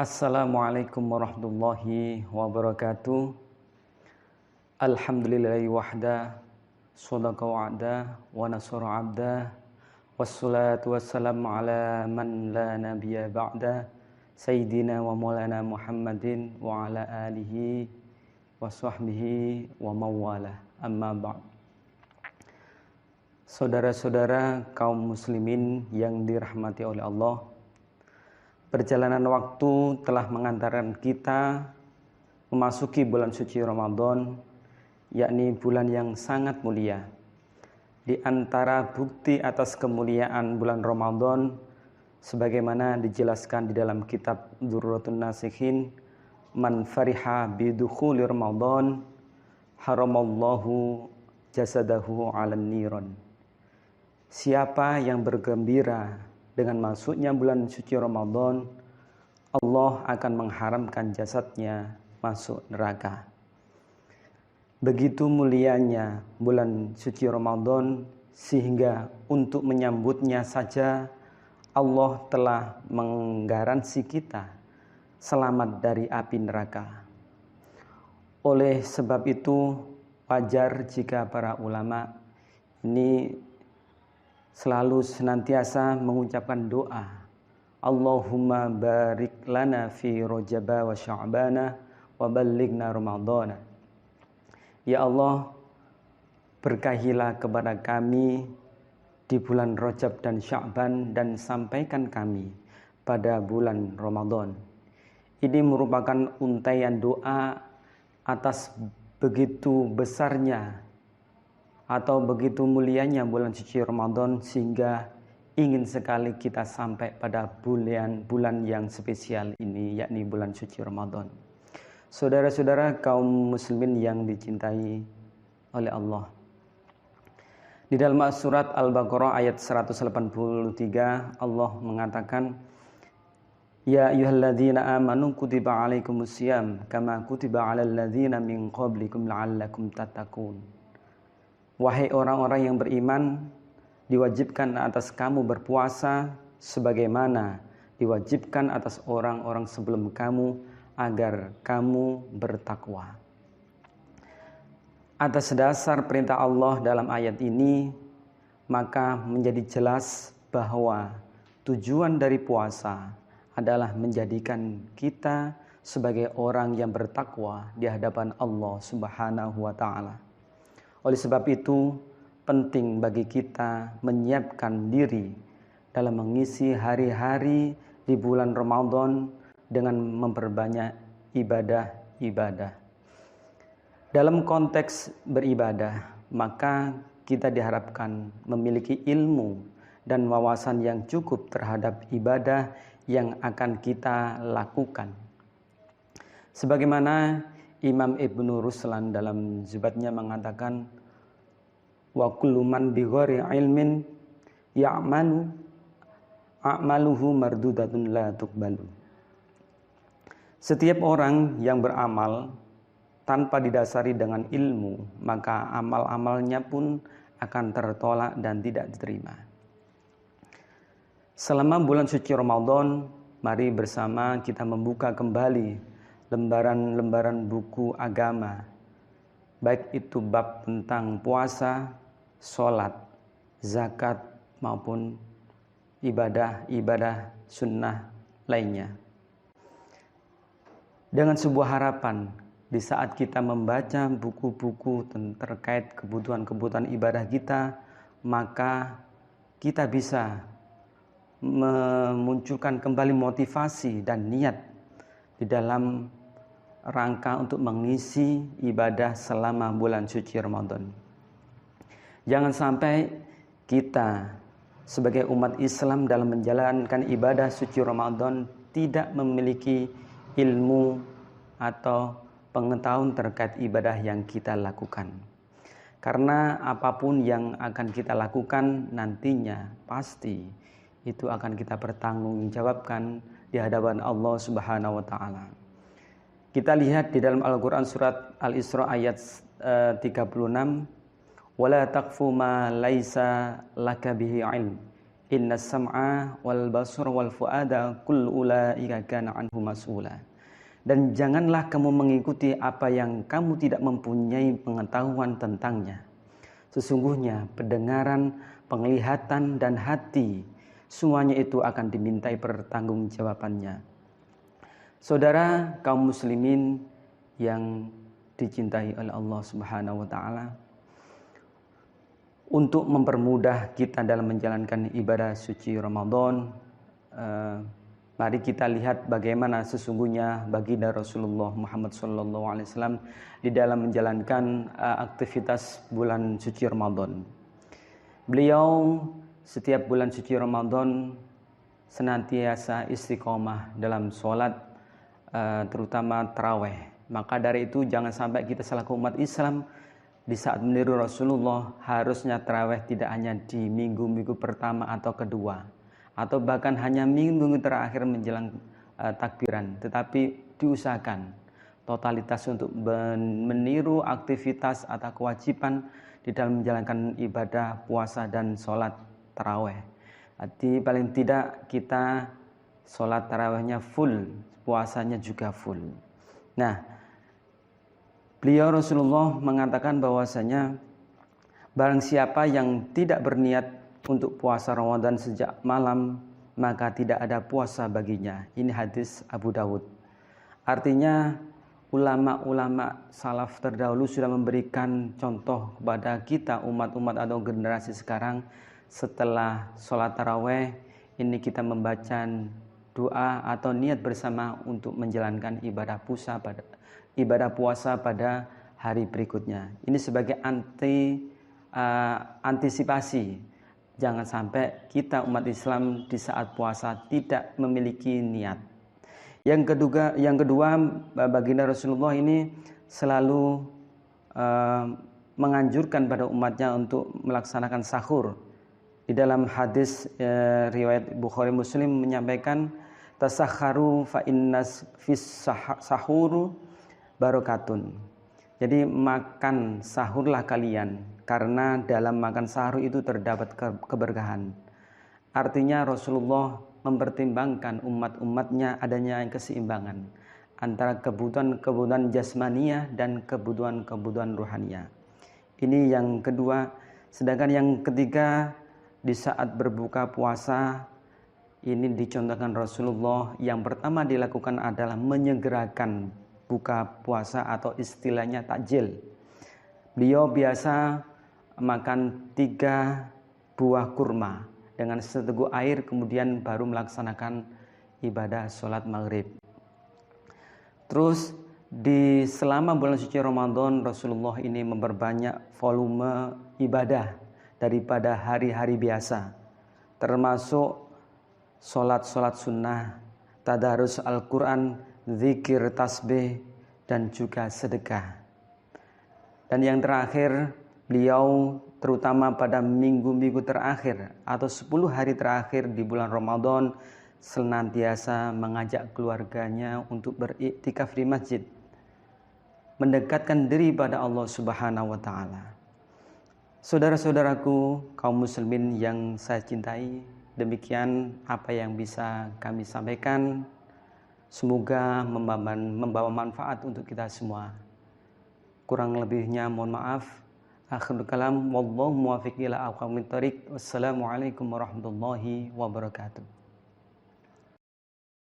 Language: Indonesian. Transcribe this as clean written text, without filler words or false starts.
Assalamualaikum warahmatullahi wabarakatuh. Alhamdulillahi wahda, sadaqa wa'da, wa nasara abda, wassalatu wassalamu ala man la nabiyya ba'da, Sayyidina wa maulana Muhammadin wa ala alihi wa sahbihi wa mawala, amma ba'd. Saudara-saudara kaum muslimin yang dirahmati oleh Allah, perjalanan waktu telah mengantarkan kita memasuki bulan suci Ramadan, yakni bulan yang sangat mulia. Di antara bukti atas kemuliaan bulan Ramadan, sebagaimana dijelaskan di dalam kitab Durratun Nasikhin, man fariha bidukhuli Ramadan, haramallahu jasadahu 'alan niran. Siapa yang bergembira dengan masuknya bulan suci Ramadan, Allah akan mengharamkan jasadnya masuk neraka. Begitu mulianya bulan suci Ramadan, sehingga untuk menyambutnya saja Allah telah menggaransi kita selamat dari api neraka. Oleh sebab itu, wajar jika para ulama ini selalu senantiasa mengucapkan doa, Allahumma barik lana fi Rajaba wa Sya'bana wa ballighna Ramadhana. Ya Allah, berkahilah kepada kami di bulan Rajab dan Sya'ban dan sampaikan kami pada bulan Ramadan. Ini merupakan untaian doa atas begitu besarnya atau begitu mulianya bulan suci Ramadan, sehingga ingin sekali kita sampai pada bulan yang spesial ini, yakni bulan suci Ramadan. Saudara-saudara kaum muslimin yang dicintai oleh Allah, di dalam surat Al-Baqarah ayat 183 Allah mengatakan, Ya ayyuhalladzina amanu kutiba alaikumusiyam kama kutiba alal ladzina min qablikum la'allakum tattaqun. Wahai orang-orang yang beriman, diwajibkan atas kamu berpuasa sebagaimana diwajibkan atas orang-orang sebelum kamu agar kamu bertakwa. Atas dasar perintah Allah dalam ayat ini, maka menjadi jelas bahwa tujuan dari puasa adalah menjadikan kita sebagai orang yang bertakwa di hadapan Allah Subhanahu wa ta'ala. Oleh sebab itu, penting bagi kita menyiapkan diri dalam mengisi hari-hari di bulan Ramadan dengan memperbanyak ibadah-ibadah. Dalam konteks beribadah, maka kita diharapkan memiliki ilmu dan wawasan yang cukup terhadap ibadah yang akan kita lakukan. Sebagaimana Imam Ibnu Ruslan dalam Zubatnya mengatakan, wa kullu man bi ghairi ilmin ya'malu a'maluhu mardudatun la tuqbalu. Setiap orang yang beramal tanpa didasari dengan ilmu, maka amal-amalnya pun akan tertolak dan tidak diterima. Selama bulan suci Ramadan, mari bersama kita membuka kembali lembaran-lembaran buku agama, baik itu bab tentang puasa, sholat, zakat, maupun ibadah-ibadah sunnah lainnya. Dengan sebuah harapan, di saat kita membaca buku-buku terkait kebutuhan-kebutuhan ibadah kita, maka kita bisa memunculkan kembali motivasi dan niat di dalam rangka untuk mengisi ibadah selama bulan suci Ramadan. Jangan sampai kita sebagai umat Islam dalam menjalankan ibadah suci Ramadan tidak memiliki ilmu atau pengetahuan terkait ibadah yang kita lakukan. Karena apapun yang akan kita lakukan nantinya pasti itu akan kita pertanggungjawabkan di hadapan Allah Subhanahu wa ta'ala. Kita lihat di dalam Al-Quran surat Al-Isra ayat 36, wala taqfu ma laisa laka bihi ilm Innas sam'a wal basara wal fuada kullu ulaika kana anhu mas'ula. Dan janganlah kamu mengikuti apa yang kamu tidak mempunyai pengetahuan tentangnya. Sesungguhnya pendengaran, penglihatan, dan hati, semuanya itu akan dimintai pertanggungjawabannya. Saudara kaum muslimin yang dicintai oleh Allah Subhanahu wa taala, untuk mempermudah kita dalam menjalankan ibadah suci Ramadan, mari kita lihat bagaimana sesungguhnya baginda Rasulullah Muhammad SAW di dalam menjalankan aktivitas bulan suci Ramadan. Beliau setiap bulan suci Ramadan senantiasa istiqomah dalam sholat, terutama taraweh. Maka dari itu jangan sampai kita selaku umat Islam di saat meniru Rasulullah, harusnya taraweh tidak hanya di minggu-minggu pertama atau kedua, atau bahkan hanya minggu-minggu terakhir menjelang takbiran, tetapi diusahakan totalitas untuk meniru aktivitas atau kewajiban di dalam menjalankan ibadah puasa dan sholat taraweh. Jadi paling tidak kita sholat tarawehnya full, puasanya juga full. Nah, beliau Rasulullah mengatakan bahwasanya barang siapa yang tidak berniat untuk puasa Ramadan sejak malam, maka tidak ada puasa baginya. Ini hadis Abu Dawud. Artinya ulama-ulama salaf terdahulu sudah memberikan contoh kepada kita umat-umat atau generasi sekarang. Setelah sholat taraweh ini kita membaca doa atau niat bersama untuk menjalankan ibadah puasa pada hari berikutnya. Ini sebagai antisipasi jangan sampai kita umat Islam di saat puasa tidak memiliki niat. Yang kedua, baginda Rasulullah ini selalu menganjurkan pada umatnya untuk melaksanakan sahur. Di dalam hadis riwayat Bukhari Muslim menyampaikan, tasakharu fa innas fis sahuru barokatun. Jadi makan sahurlah kalian, karena dalam makan sahur itu terdapat keberkahan. Artinya Rasulullah mempertimbangkan umat-umatnya adanya keseimbangan antara kebutuhan jasmania dan kebutuhan rohania. Ini yang kedua. Sedangkan yang ketiga, di saat berbuka puasa ini dicontohkan Rasulullah, yang pertama dilakukan adalah menyegerakan buka puasa atau istilahnya takjil. Beliau biasa makan 3 buah kurma dengan seteguk air, kemudian baru melaksanakan ibadah sholat maghrib. Terus selama bulan suci Ramadan, Rasulullah ini memperbanyak volume ibadah daripada hari-hari biasa, termasuk sholat sunnah, tadarus Al-Quran, zikir, tasbih, dan juga sedekah. Dan yang terakhir, beliau terutama pada minggu-minggu terakhir atau 10 hari terakhir di bulan Ramadan senantiasa mengajak keluarganya untuk beriktikaf di masjid, mendekatkan diri pada Allah Subhanahu wa taala. Saudara-saudaraku kaum muslimin yang saya cintai, demikian apa yang bisa kami sampaikan. Semoga membawa manfaat untuk kita semua. Kurang lebihnya mohon maaf. Akhirul kalam, wallahu muwaffiq ila aqwamit thoriq. Wassalamualaikum warahmatullahi wabarakatuh.